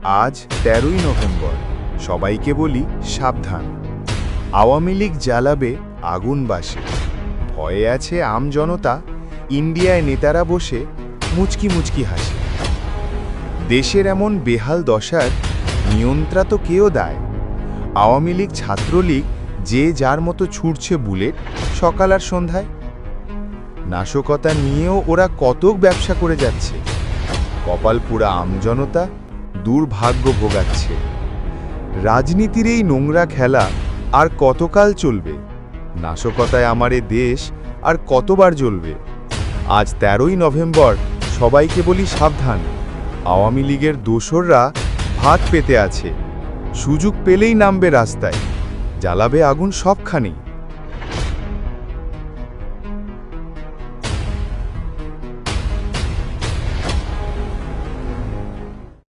আজ ১৩ই নভেম্বর। সবাইকে বলি সাবধান। আওয়ামী লীগ জ্বালাবে আগুন বাসে। ভয়ে আছে আম জনতা, ইন্ডিয়ায় নেতারা বসে মুচকি মুচকি হাসে। দেশের এমন বেহাল দশার নিয়ন্ত্রা তো কেউ দেয়। আওয়ামী লীগ ছাত্রলীগ যে যার মতো ছুটছে বুলেট সকাল আর সন্ধ্যায়। নাশকতা নিয়েও ওরা কতক ব্যবসা করে যাচ্ছে। কপাল পুরা আমজনতা দুর্ভাগ্য ভোগাচ্ছে। রাজনীতির এই নোংরা খেলা আর কতকাল চলবে? নাশকতায় আমারে দেশ আর কতবার জ্বলবে? আজ ১৩ই নভেম্বর, সবাইকে বলি সাবধান। আওয়ামী লীগের দোসররা ভাত পেতে আছে, সুযোগ পেলেই নামবে রাস্তায়, জ্বালাবে আগুন সবখানেই।